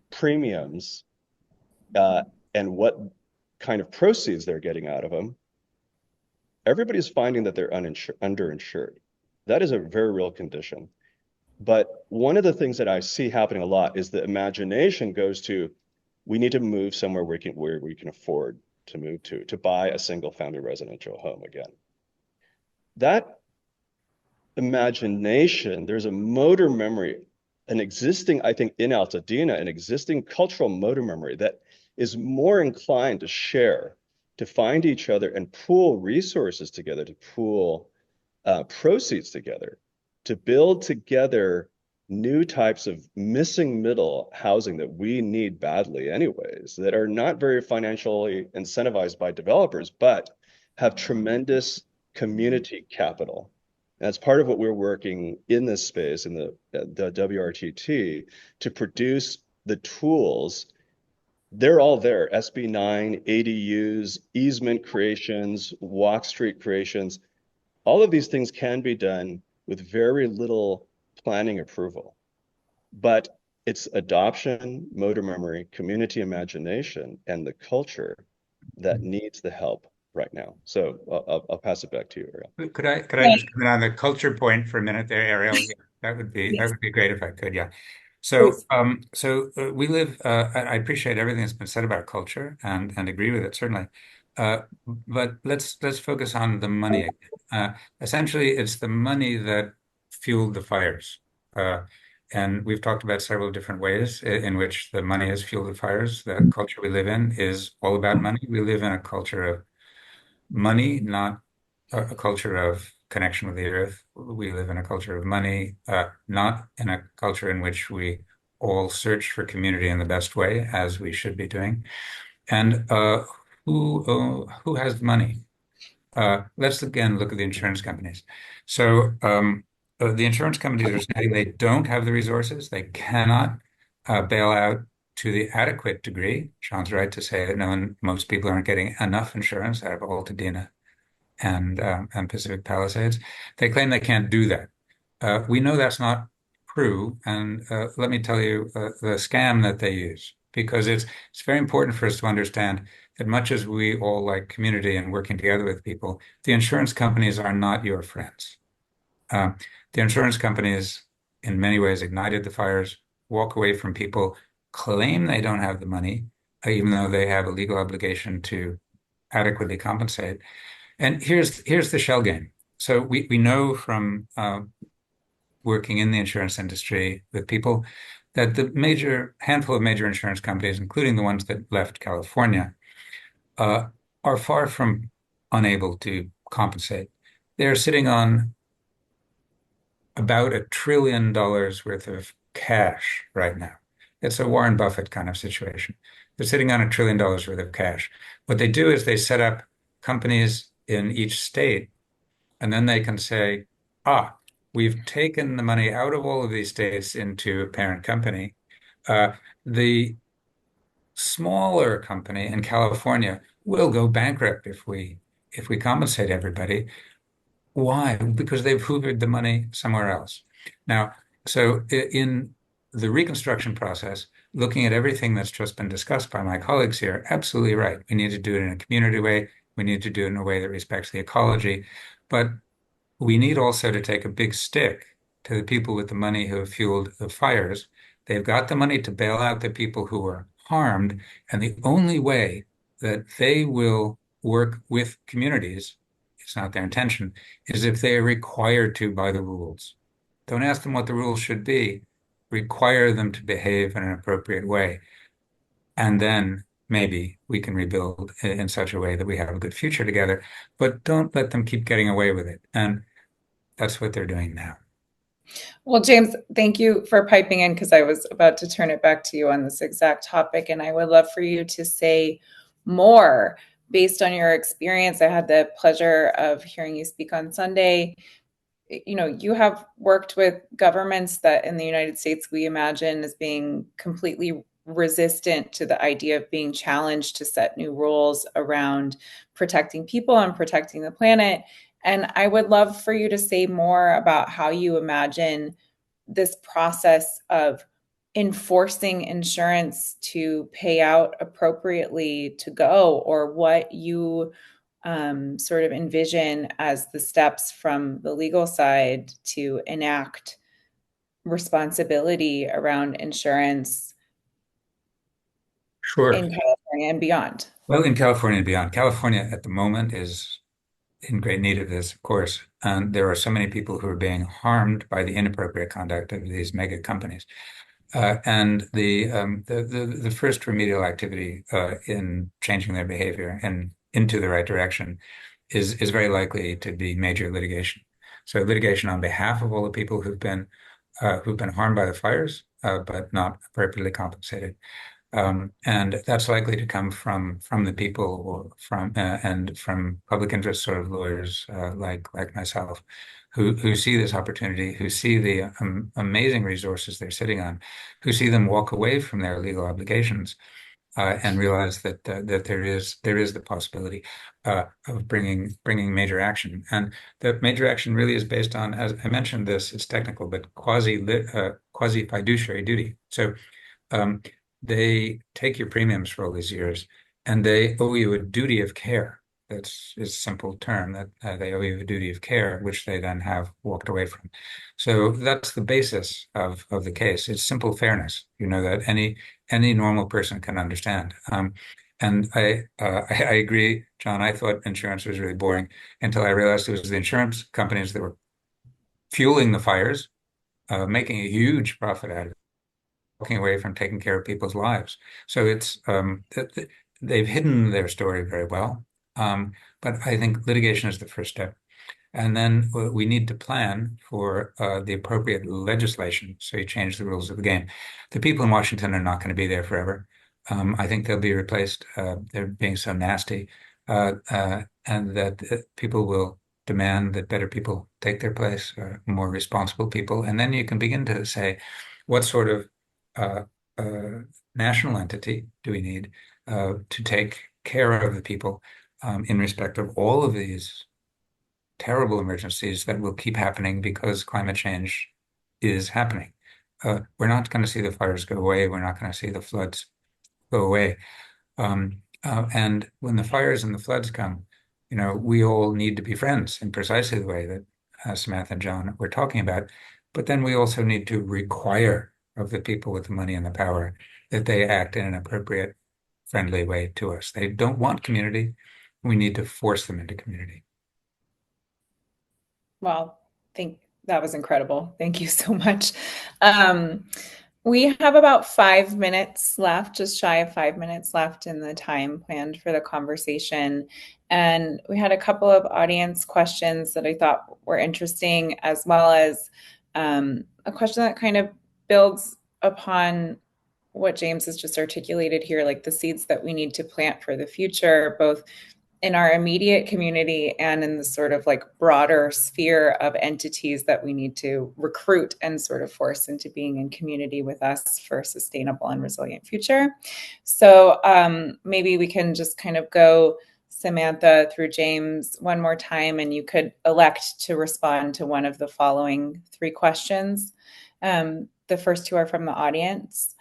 premiums and what kind of proceeds they're getting out of them, everybody's finding that they're underinsured. That is a very real condition. But one of the things that I see happening a lot is the imagination goes to, we need to move somewhere where we can afford to move to buy a single family residential home again. That imagination, there's a motor memory, an existing, I think, in Altadena, an existing cultural motor memory that is more inclined to share, to find each other and pool resources together, to pool proceeds together, to build together new types of missing middle housing that we need badly anyways, that are not very financially incentivized by developers, but have tremendous community capital. That's part of what we're working in this space, in the WRTT, to produce the tools. They're all there, SB 9, ADUs, easement creations, walk street creations. All of these things can be done with very little planning approval, but it's adoption, motor memory, community imagination, and the culture that needs the help right now. So I'll pass it back to you, Ariel. Could I just come in on the culture point for a minute there, Ariel? Yeah, that would Yes, be great if I could. Yeah. please. We live. I appreciate everything that's been said about culture and agree with it certainly. But let's focus on the money again. Essentially, it's the money that fueled the fires. And we've talked about several different ways in which the money has fueled the fires. The culture we live in is all about money. We live in a culture of money, not a culture of connection with the earth. We live in a culture of money, not in a culture in which we all search for community in the best way, as we should be doing. And who has the money? Let's again look at the insurance companies. The insurance companies are saying they don't have the resources. They cannot bail out to the adequate degree. Sean's right to say that most people aren't getting enough insurance out of Altadena and Pacific Palisades. They claim they can't do that. We know that's not true, and let me tell you the scam that they use, because it's very important for us to understand that much as we all like community and working together with people, the insurance companies are not your friends. The insurance companies, in many ways, ignited the fires, walk away from people, claim they don't have the money, even though they have a legal obligation to adequately compensate. And here's the shell game. So we know from working in the insurance industry with people that the handful of major insurance companies, including the ones that left California, are far from unable to compensate. They're sitting on about $1 trillion worth of cash right now. It's a Warren Buffett kind of situation. They're sitting on $1 trillion worth of cash. What they do is they set up companies in each state, and then they can say, we've taken the money out of all of these states into a parent company. The smaller company in California will go bankrupt if we compensate everybody. Why? Because they've hoovered the money somewhere else. Now, so in the reconstruction process, looking at everything that's just been discussed by my colleagues here, absolutely right. We need to do it in a community way. We need to do it in a way that respects the ecology. But we need also to take a big stick to the people with the money who have fueled the fires. They've got the money to bail out the people who were harmed. And the only way that they will work with communities, it's not their intention, is if they are required to by the rules. Don't ask them what the rules should be. Require them to behave in an appropriate way. And then maybe we can rebuild in such a way that we have a good future together. But don't let them keep getting away with it. And that's what they're doing now. Well, James, thank you for piping in, because I was about to turn it back to you on this exact topic. And I would love for you to say more based on your experience. I had the pleasure of hearing you speak on Sunday. You have worked with governments that in the United States we imagine as being completely resistant to the idea of being challenged to set new rules around protecting people and protecting the planet. And I would love for you to say more about how you imagine this process of enforcing insurance to pay out appropriately to go, or what you sort of envision as the steps from the legal side to enact responsibility around insurance Sure. in California and beyond? Well, in California and beyond, California at the moment is in great need of this, of course. And there are so many people who are being harmed by the inappropriate conduct of these mega companies. And the first remedial activity in changing their behavior and into the right direction is very likely to be major litigation. So litigation on behalf of all the people who've been harmed by the fires, but not appropriately compensated. And that's likely to come from the people or from and from public interest sort of lawyers like myself, who see this opportunity, who see the amazing resources they're sitting on, who see them walk away from their legal obligations and realize that there is the possibility of bringing major action, and the major action really is based on, as I mentioned, it's technical, but quasi fiduciary duty. So. Um, they take your premiums for all these years, and they owe you a duty of care. That's a simple term that they owe you a duty of care, which they then have walked away from. So that's the basis of the case. It's simple fairness, that any normal person can understand. And I agree, John. I thought insurance was really boring until I realized it was the insurance companies that were fueling the fires, making a huge profit out of it, walking away from taking care of people's lives. So they've hidden their story very well. But I think litigation is the first step. And then we need to plan for the appropriate legislation. So you change the rules of the game. The people in Washington are not going to be there forever. I think they'll be replaced. They're being so nasty, and that people will demand that better people take their place, more responsible people. And then you can begin to say, what sort of uh, uh, national entity do we need to take care of the people in respect of all of these terrible emergencies that will keep happening because climate change is happening. We're not going to see the fires go away. We're not going to see the floods go away. And when the fires and the floods come, we all need to be friends in precisely the way that Samantha and John were talking about. But then we also need to require of the people with the money and the power that they act in an appropriate, friendly way to us. They don't want community. We need to force them into community. Well, I think that was incredible. Thank you so much. Um, we have about 5 minutes left, just shy of 5 minutes left in the time planned for the conversation. And we had a couple of audience questions that I thought were interesting, as well as a question that kind of builds upon what James has just articulated here, like the seeds that we need to plant for the future, both in our immediate community and in the sort of like broader sphere of entities that we need to recruit and sort of force into being in community with us for a sustainable and resilient future. So maybe we can just kind of go, Samantha, through James one more time, and you could elect to respond to one of the following three questions. The first two are from the audience.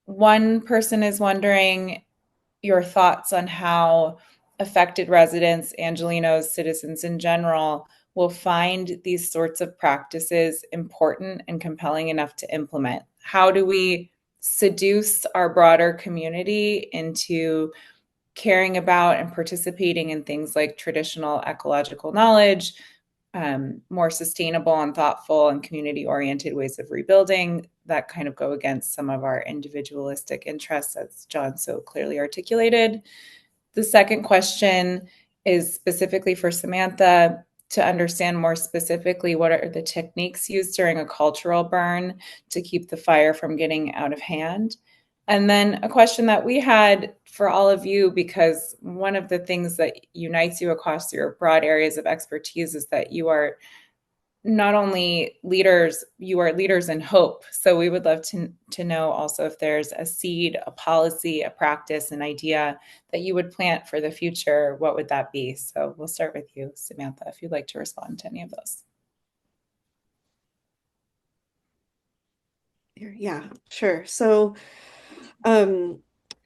One person is wondering your thoughts on how affected residents, Angelenos, citizens in general, will find these sorts of practices important and compelling enough to implement. How do we seduce our broader community into caring about and participating in things like traditional ecological knowledge, more sustainable and thoughtful and community-oriented ways of rebuilding that kind of go against some of our individualistic interests, as John so clearly articulated? The second question is specifically for Samantha, to understand more specifically what are the techniques used during a cultural burn to keep the fire from getting out of hand. And then a question that we had for all of you, because one of the things that unites you across your broad areas of expertise is that you are not only leaders, you are leaders in hope. So we would love to know also if there's a seed, a policy, a practice, an idea that you would plant for the future, what would that be? So we'll start with you, Samantha, if you'd like to respond to any of those. Yeah, sure. So,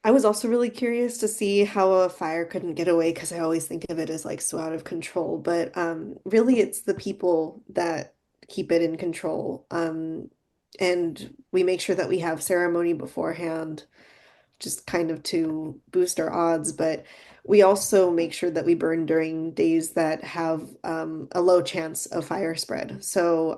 I was also really curious to see how a fire couldn't get away because I always think of it as like so out of control, but really it's the people that keep it in control. And we make sure that we have ceremony beforehand, just kind of to boost our odds. But we also make sure that we burn during days that have a low chance of fire spread. So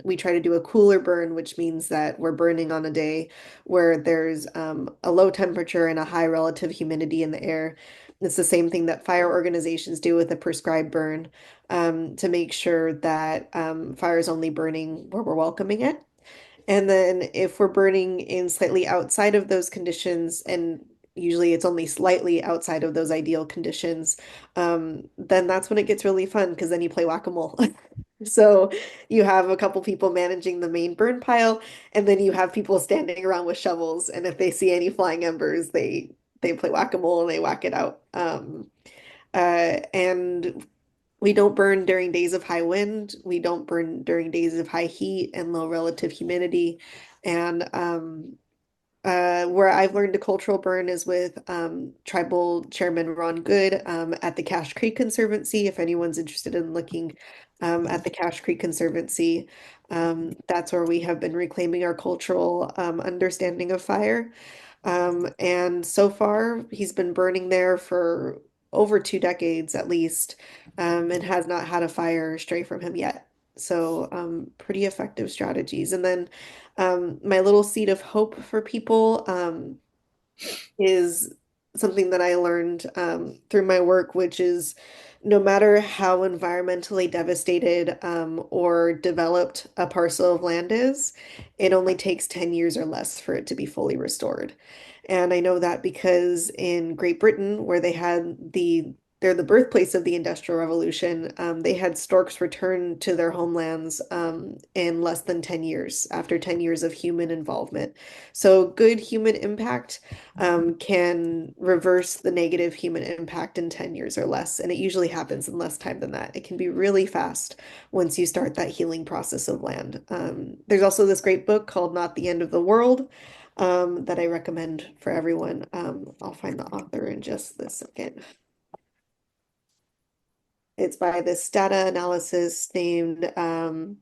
we try to do a cooler burn, which means that we're burning on a day where there's a low temperature and a high relative humidity in the air. It's the same thing that fire organizations do with a prescribed burn, to make sure that fire is only burning where we're welcoming it. And then if we're burning in slightly outside of those conditions, and usually it's only slightly outside of those ideal conditions, then that's when it gets really fun because then you play whack-a-mole. So you have a couple people managing the main burn pile, and then you have people standing around with shovels, and if they see any flying embers, they play whack-a-mole and they whack it out. And we don't burn during days of high wind. We don't burn during days of high heat and low relative humidity. And where I've learned a cultural burn is with Tribal Chairman Ron Good at the Cache Creek Conservancy. If anyone's interested in looking at the Cache Creek Conservancy, that's where we have been reclaiming our cultural understanding of fire. And so far, he's been burning there for over 2 decades at least, and has not had a fire stray from him yet. So, pretty effective strategies. And then, my little seed of hope for people, is something that I learned through my work, which is no matter how environmentally devastated or developed a parcel of land is, it only takes 10 years or less for it to be fully restored. And I know that because in Great Britain, where they're the birthplace of the Industrial Revolution, they had storks return to their homelands in less than 10 years, after 10 years of human involvement. So good human impact can reverse the negative human impact in 10 years or less. And it usually happens in less time than that. It can be really fast once you start that healing process of land. There's also this great book called Not the End of the World, that I recommend for everyone. I'll find the author in just this second. It's by this data analysis named Hannah,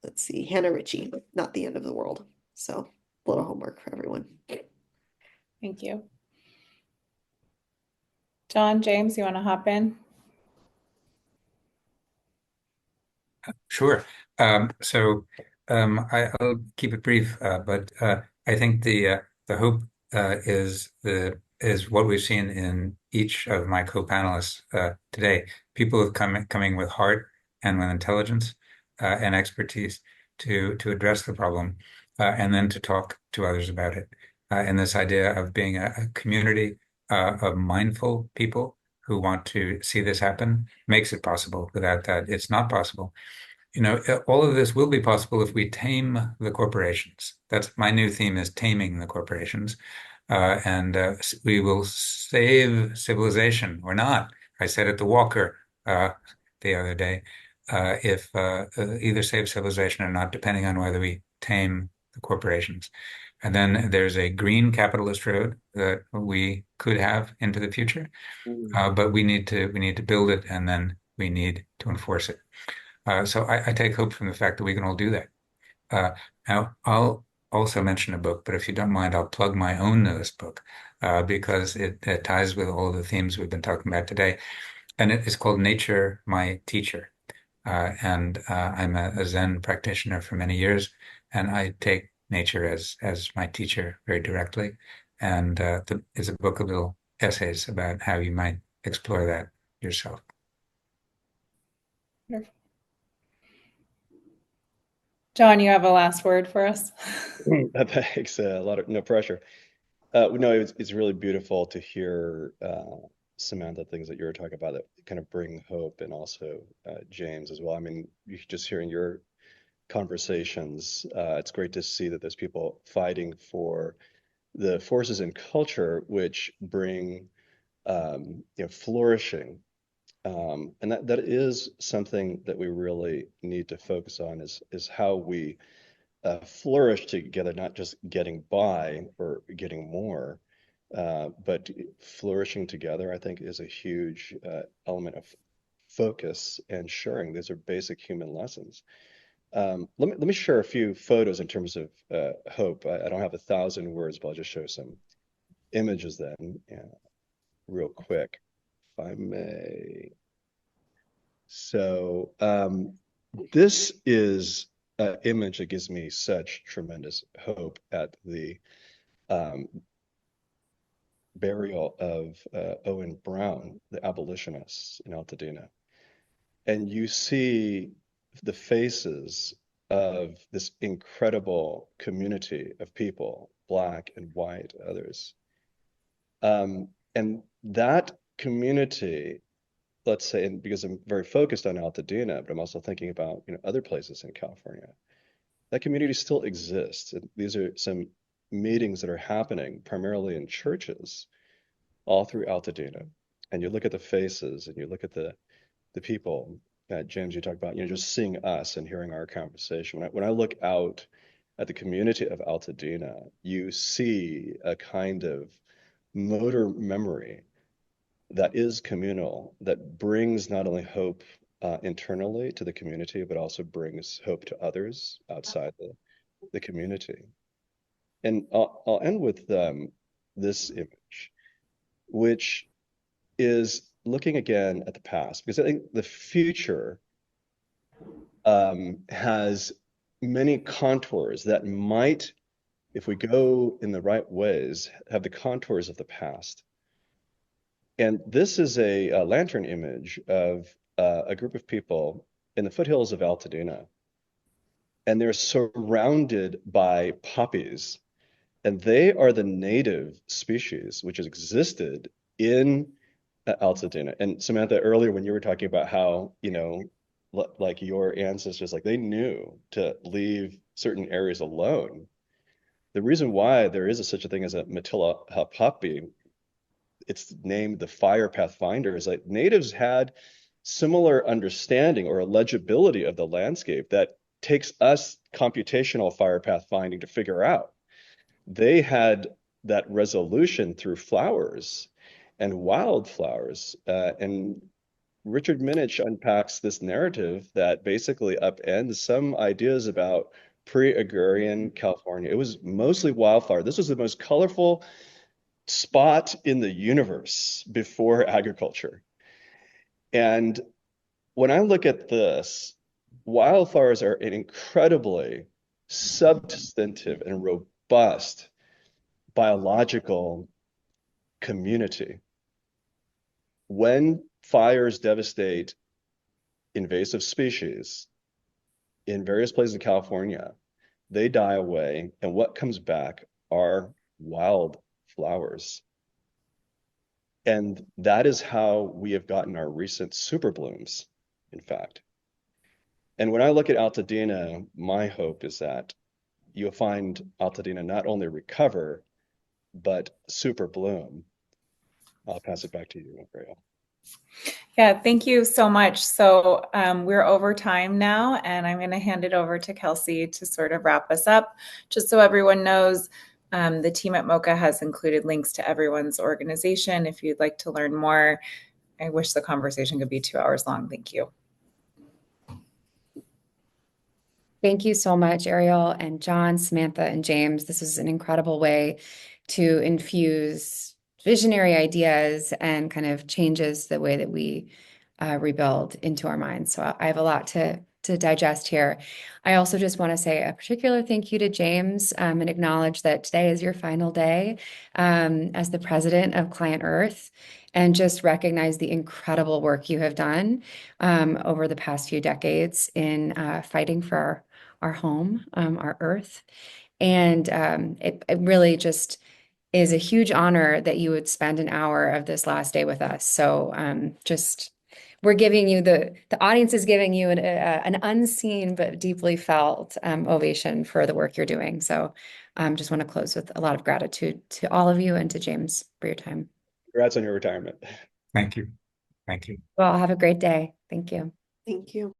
let's see, Hannah Ritchie, Not the End of the World. So, a little homework for everyone. Thank you. John, James, you want to hop in? Sure. I'll keep it brief, but I think the hope is what we've seen in each of my co-panelists today. People have coming with heart and with intelligence and expertise to address the problem, and then to talk to others about it. And this idea of being a community of mindful people who want to see this happen makes it possible. Without that, it's not possible. All of this will be possible if we tame the corporations. That's my new theme, is taming the corporations. And we will save civilization or not. I said at the Walker the other day, if either save civilization or not, depending on whether we tame the corporations. And then there's a green capitalist road that we could have into the future, but we need to build it, and then we need to enforce it. So I take hope from the fact that we can all do that. Now, I'll also mention a book, but if you don't mind, I'll plug my own newest book because it ties with all of the themes we've been talking about today. And it is called Nature, My Teacher. And I'm a Zen practitioner for many years, and I take nature as my teacher very directly. And it's a book of little essays about how you might explore that yourself. John, you have a last word for us? Thanks. A lot of no pressure. No, it's really beautiful to hear Samantha, things that you were talking about that kind of bring hope, and also James as well. I mean, just hearing your conversations, it's great to see that there's people fighting for the forces in culture which bring flourishing. And that is something that we really need to focus on, is how we flourish together, not just getting by or getting more, but flourishing together, I think, is a huge element of focus and sharing. These are basic human lessons. let me share a few photos in terms of hope. I don't have 1,000 words, but I'll just show some images then, real quick, if I may. So this is an image that gives me such tremendous hope at the burial of Owen Brown, the abolitionist in Altadena. And you see the faces of this incredible community of people, Black and white, others. And that community, let's say, and because I'm very focused on Altadena, but I'm also thinking about other places in California, that community still exists. And these are some meetings that are happening primarily in churches all through Altadena. And you look at the faces and you look at the people. James, you talk about just seeing us and hearing our conversation. When I look out at the community of Altadena, you see a kind of motor memory that is communal, that brings not only hope internally to the community, but also brings hope to others outside the community. And I'll end with this image, which is looking again at the past, because I think the future has many contours that might, if we go in the right ways, have the contours of the past. And this is a lantern image of a group of people in the foothills of Altadena, and they're surrounded by poppies, and they are the native species which has existed in Altadena. And Samantha, earlier when you were talking about how, like your ancestors, like they knew to leave certain areas alone. The reason why there is such a thing as a Matilla poppy, it's named the fire pathfinder, is like natives had similar understanding or legibility of the landscape that takes us computational fire pathfinding to figure out. They had that resolution through flowers and wildflowers. And Richard Minich unpacks this narrative that basically upends some ideas about pre-agrarian California. It was mostly wildfire. This was the most colorful spot in the universe before agriculture. And when I look at this, wildfires are an incredibly substantive and robust biological community. When fires devastate invasive species in various places in California, they die away, and what comes back are wild flowers. And that is how we have gotten our recent super blooms, in fact. And when I look at Altadena, my hope is that you'll find Altadena not only recover, but super bloom. I'll pass it back to you, Ariel. Yeah, thank you so much. So we're over time now, and I'm going to hand it over to Kelsey to sort of wrap us up. Just so everyone knows, the team at MoCA has included links to everyone's organization if you'd like to learn more. I wish the conversation could be 2 hours long. Thank you. Thank you so much, Ariel and John, Samantha, and James. This is an incredible way to infuse visionary ideas and kind of changes the way that we rebuild into our minds. So I have a lot to digest here. I also just want to say a particular thank you to James and acknowledge that today is your final day as the president of ClientEarth, and just recognize the incredible work you have done over the past few decades in fighting for our home, our earth. And it really just is a huge honor that you would spend an hour of this last day with us. So we're giving you the audience is giving you an unseen but deeply felt ovation for the work you're doing. So just want to close with a lot of gratitude to all of you and to James for your time. Congrats on your retirement. Thank you. Thank you. Well, have a great day. Thank you. Thank you.